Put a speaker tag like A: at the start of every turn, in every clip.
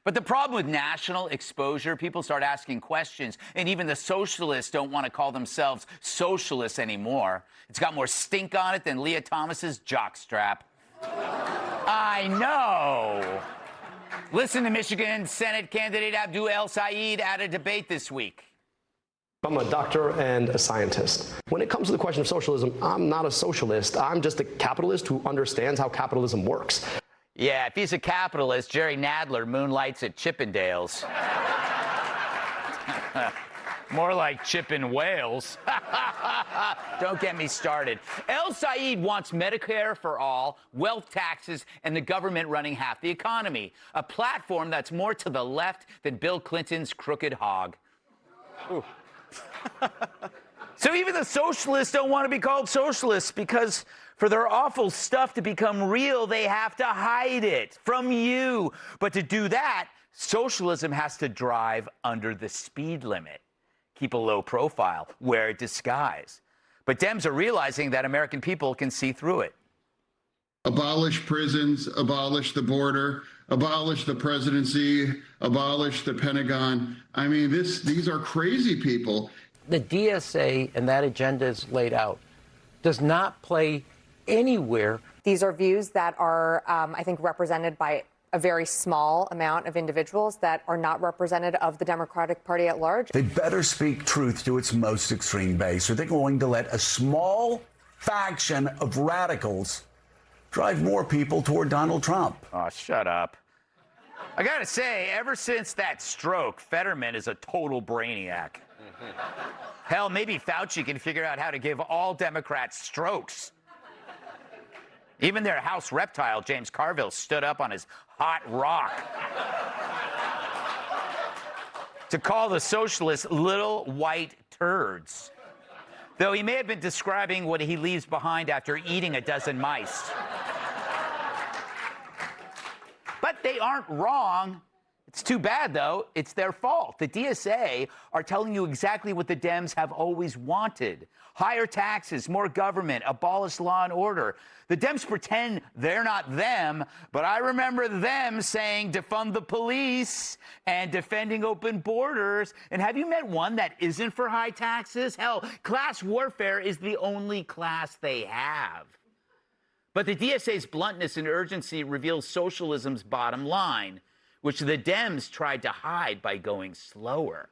A: But the problem with national exposure, people start asking questions, and even the socialists don't want to call themselves socialists anymore. It's got more stink on it than Leah Thomas's jockstrap. I know. Listen to Michigan Senate candidate Abdul El Sayed at a debate this week.
B: I'm a doctor and a scientist. When it comes to the question of socialism, I'm not a socialist. I'm just a capitalist who understands how capitalism works.
A: Yeah, if he's a capitalist, Jerry Nadler moonlights at Chippendales. More like Chippin' Wales. Don't get me started. El Sayed wants Medicare for all, wealth taxes, and the government running half the economy. A platform that's more to the left than Bill Clinton's crooked hog. So even the socialists don't want to be called socialists because for their awful stuff to become real, they have to hide it from you. But to do that, socialism has to drive under the speed limit, keep a low profile, wear a disguise. But Dems are realizing that American people can see through it.
C: Abolish prisons, abolish the border, abolish the presidency, abolish the Pentagon. I mean, these are crazy people.
D: The DSA and that agenda is laid out does not play anywhere.
E: These are views that are, I think, represented by a very small amount of individuals that are not representative of the Democratic Party at large.
F: They better speak truth to its most extreme base, or they're going to let a small faction of radicals drive more people toward Donald Trump.
A: Oh, shut up. I gotta say, ever since that stroke, Fetterman is a total brainiac. Hell, maybe Fauci can figure out how to give all Democrats strokes. Even their House reptile, James Carville, stood up on his hot rock to call the socialists little white turds. Though he may have been describing what he leaves behind after eating a dozen mice. But they aren't wrong. It's too bad, though. It's their fault. The DSA are telling you exactly what the Dems have always wanted. Higher taxes, more government, abolish law and order. The Dems pretend they're not them, but I remember them saying defund the police and defending open borders. And have you met one that isn't for high taxes? Hell, class warfare is the only class they have. But the DSA's bluntness and urgency reveals socialism's bottom line, which the Dems tried to hide by going slower,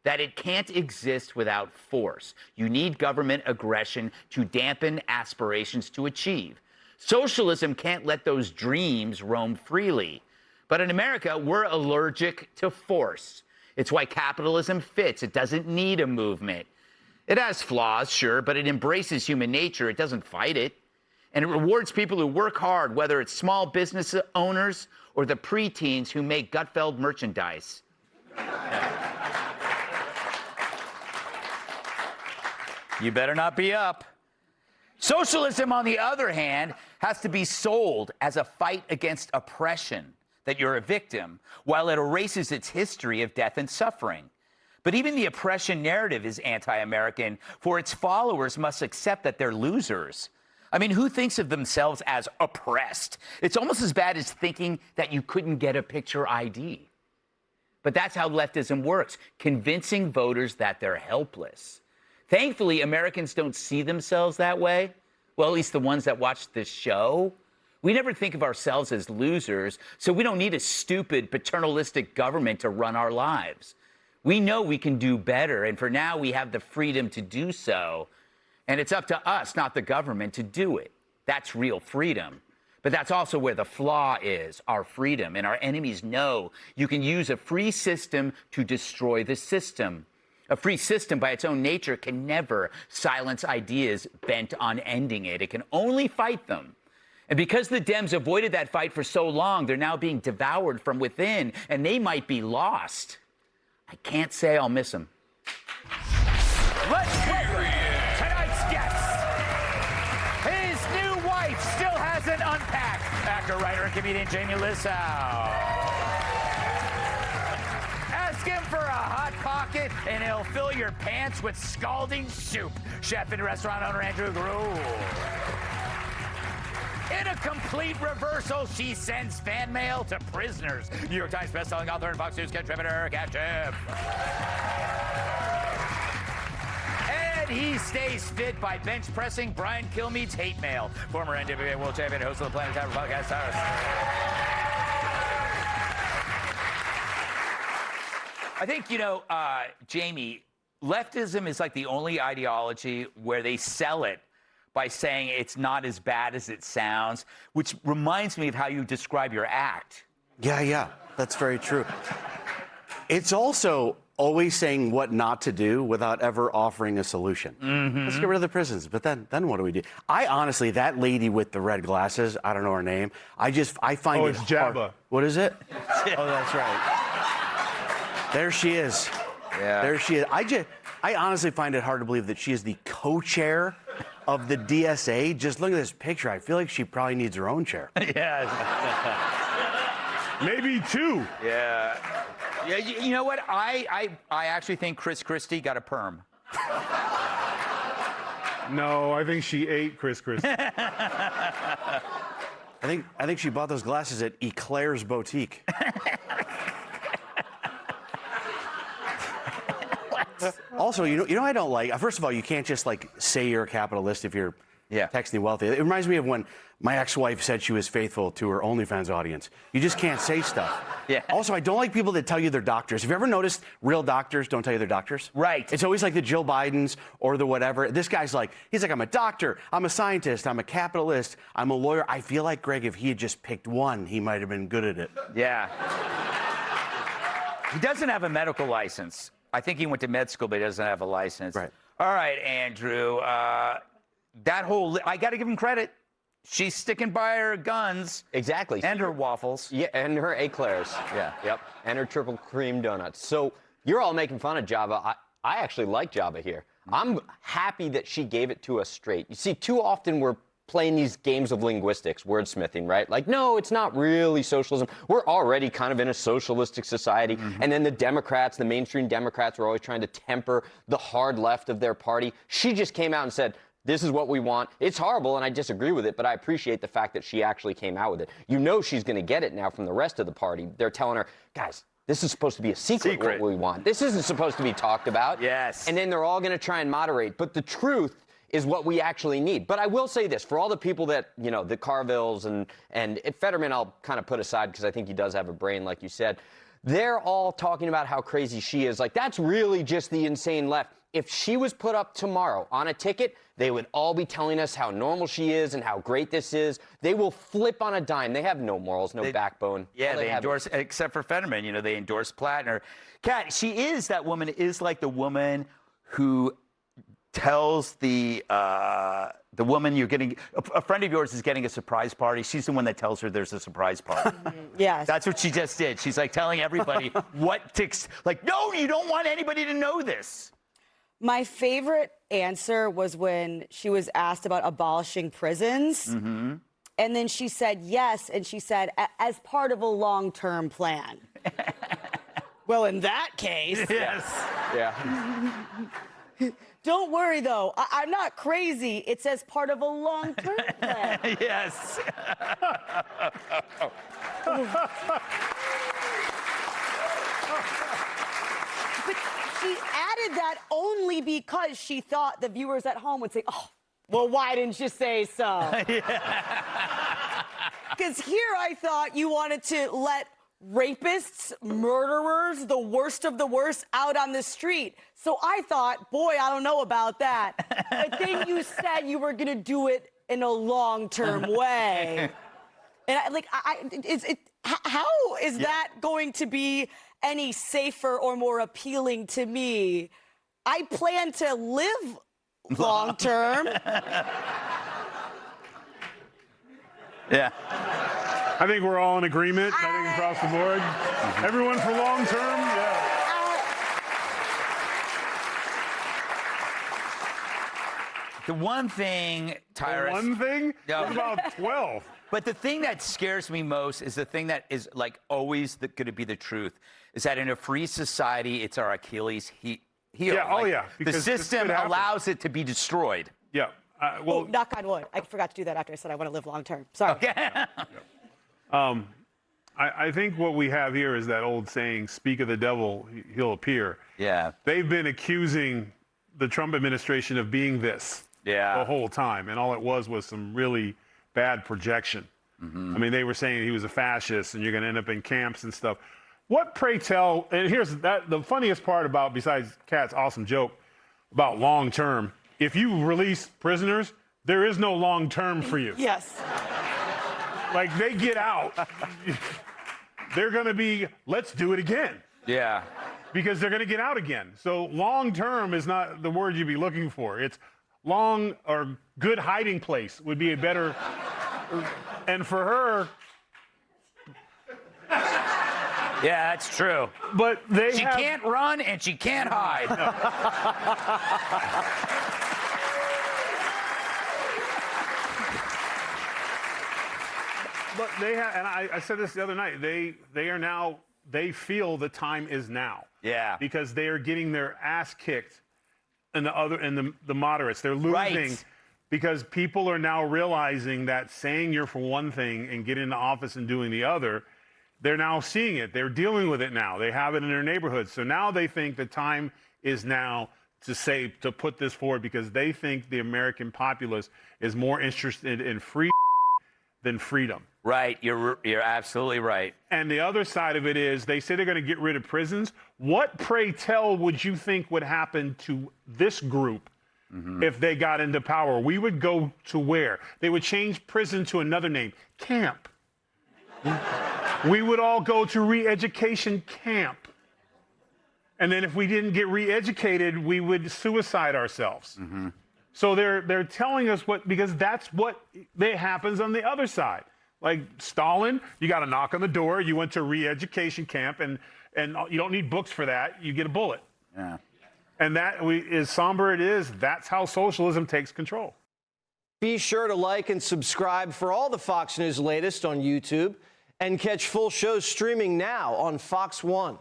A: that it can't exist without force. You need government aggression to dampen aspirations to achieve. Socialism can't let those dreams roam freely. But in America, we're allergic to force. It's why capitalism fits. It doesn't need a movement. It has flaws, sure, but it embraces human nature. It doesn't fight it. And it rewards people who work hard, whether it's small business owners or the preteens who make Gutfeld merchandise. You better not be up. Socialism, on the other hand, has to be sold as a fight against oppression, that you're a victim, while it erases its history of death and suffering. But even the oppression narrative is anti-American, for its followers must accept that they're losers. I mean, who thinks of themselves as oppressed? It's almost as bad as thinking that you couldn't get a picture ID. But that's how leftism works, convincing voters that they're helpless. Thankfully, Americans don't see themselves that way. Well, at least the ones that watch this show. We never think of ourselves as losers, so we don't need a stupid, paternalistic government to run our lives. We know we can do better, and for now, we have the freedom to do so. And it's up to us, not the government, to do it. That's real freedom. But that's also where the flaw is, our freedom. And our enemies know you can use a free system to destroy the system. A free system, by its own nature, can never silence ideas bent on ending it. It can only fight them. And because the Dems avoided that fight for so long, they're now being devoured from within, and they might be lost. I can't say I'll miss them. Let's welcome tonight's guest. His new wife still hasn't unpacked. Actor, writer, and comedian Jamie Lissow. Ask him for a hot pocket, and he'll fill your pants with scalding soup. Chef and restaurant owner Andrew Gruel. In a complete reversal, she sends fan mail to prisoners. New York Times bestselling author and Fox News contributor, catch him. And he stays fit by bench pressing Brian Kilmeade's hate mail. Former NWA World Champion, host of the Planet Time podcast host. I think, Jamie, leftism is like the only ideology where they sell it by saying it's not as bad as it sounds, which reminds me of how you describe your act.
G: Yeah, that's very true. It's also always saying what not to do without ever offering a solution.
A: Mm-hmm.
G: Let's get rid of the prisons, but then what do we do? I honestly, that lady with the red glasses, I don't know her name. I find it
H: it's Jabba.
G: hard. What is it? Oh, that's right. There she is.
A: Yeah.
G: There she is. I honestly find it hard to believe that she is the co-chair of the DSA. Just look at this picture. I feel like she probably needs her own chair.
A: Yeah.
H: Maybe two.
A: Yeah. Yeah, you know what? I actually think Chris Christie got a perm.
H: No, I think she ate Chris Christie.
G: I think she bought those glasses at Eclair's Boutique. Also, you know I don't like. First of all, you can't just like say you're a capitalist if you're texting wealthy. It reminds me of when my ex-wife said she was faithful to her OnlyFans audience. You just can't say stuff.
A: Yeah.
G: Also, I don't like people that tell you they're doctors. Have you ever noticed real doctors don't tell you they're doctors?
A: Right.
G: It's always like the Jill Bidens or the whatever. This guy's like, he's like, I'm a doctor, I'm a scientist, I'm a capitalist, I'm a lawyer. I feel like, Greg, if he had just picked one, he might have been good at it.
A: Yeah. He doesn't have a medical license. I think he went to med school, but he doesn't have a license.
G: Right.
A: All right, Andrew. That whole, I got to give him credit. She's sticking by her guns.
I: Exactly.
A: And her waffles.
I: Yeah, and her eclairs.
A: Yeah.
I: Yep. And her triple cream donuts. So you're all making fun of Java. I actually like Java here. I'm happy that she gave it to us straight. You see, too often we're playing these games of linguistics, wordsmithing, right? Like, no, it's not really socialism. We're already kind of in a socialistic society. And then the Democrats, the mainstream Democrats, are always trying to temper the hard left of their party. She just came out and said, this is what we want. It's horrible, and I disagree with it, but I appreciate the fact that she actually came out with it. You know she's going to get it now from the rest of the party. They're telling her, guys, this is supposed to be a secret what we want. This isn't supposed to be talked about.
A: Yes.
I: And then they're all going to try and moderate. But the truth is what we actually need. But I will say this, for all the people that, the Carvilles and Fetterman I'll kind of put aside because I think he does have a brain, like you said. They're all talking about how crazy she is. Like, that's really just the insane left. If she was put up tomorrow on a ticket, they would all be telling us how normal she is and how great this is. They will flip on a dime. They have no morals, no backbone.
A: Yeah, they endorse, except for Fetterman, they endorse Plattner. Kat, that woman is like the woman who tells the woman you're getting, a friend of yours is getting a surprise party. She's the one that tells her there's a surprise party.
J: Yes.
A: That's what she just did. She's like telling everybody what to, like, no, you don't want anybody to know this.
J: My favorite answer was when she was asked about abolishing prisons.
A: Mm-hmm.
J: And then she said yes, and she said, as part of a long-term plan. Well, in that case...
A: Yes.
I: Yeah.
J: Don't worry, though. I'm not crazy. It's as part of a long-term plan.
A: Yes.
J: But she added that only because she thought the viewers at home would say, oh, well, why didn't you say so? Because here I thought you wanted to let rapists, murderers, the worst of the worst out on the street. So I thought, boy, I don't know about that. But then you said you were going to do it in a long-term way. And how is that going to be any safer or more appealing to me? I plan to live long-term.
A: Yeah.
H: I think we're all in agreement. I think across the board. Everyone for long term, yeah.
A: The one thing, Tyrus.
H: One thing?
A: No.
H: What about 12?
A: But the thing that scares me most is the thing that is like always going to be the truth, is that in a free society, it's our Achilles heel.
H: Yeah,
A: Like,
H: yeah.
A: The
H: because
A: system allows it to be destroyed.
H: Yeah.
J: Oh, knock on wood. I forgot to do that after I said I want to live long term. Sorry.
A: Okay.
H: I think what we have here is that old saying, speak of the devil, he'll appear.
A: Yeah.
H: They've been accusing the Trump administration of being this the whole time, and all it was some really bad projection. I mean, they were saying he was a fascist and you're going to end up in camps and stuff. What, pray tell, and here's the funniest part about, besides Kat's awesome joke about long term, if you release prisoners, there is no long term for you.
J: Yes.
H: Like, they get out, they're going to be, let's do it again.
A: Yeah.
H: Because they're going to get out again. So long term is not the word you'd be looking for. It's long or good hiding place would be a better, and for her.
A: Yeah, that's true.
H: But she
A: can't run and she can't hide.
H: But they have, and I said this the other night, they feel the time is now.
A: Yeah.
H: Because they are getting their ass kicked in the moderates. They're losing because people are now realizing that saying you're for one thing and getting into office and doing the other, they're now seeing it. They're dealing with it now. They have it in their neighborhoods. So now they think the time is now to put this forward because they think the American populace is more interested in free than freedom.
A: Right, you're absolutely right.
H: And the other side of it is they say they're going to get rid of prisons. What, pray tell, would you think would happen to this group if they got into power? We would go to where? They would change prison to another name, camp. We would all go to re-education camp. And then if we didn't get re-educated, we would suicide ourselves. So they're telling us because that's what happens on the other side. Like Stalin, you got to knock on the door. You went to re-education camp, and you don't need books for that. You get a bullet.
A: Yeah.
H: And as somber it is, that's how socialism takes control.
K: Be sure to like and subscribe for all the Fox News latest on YouTube, and catch full shows streaming now on Fox One.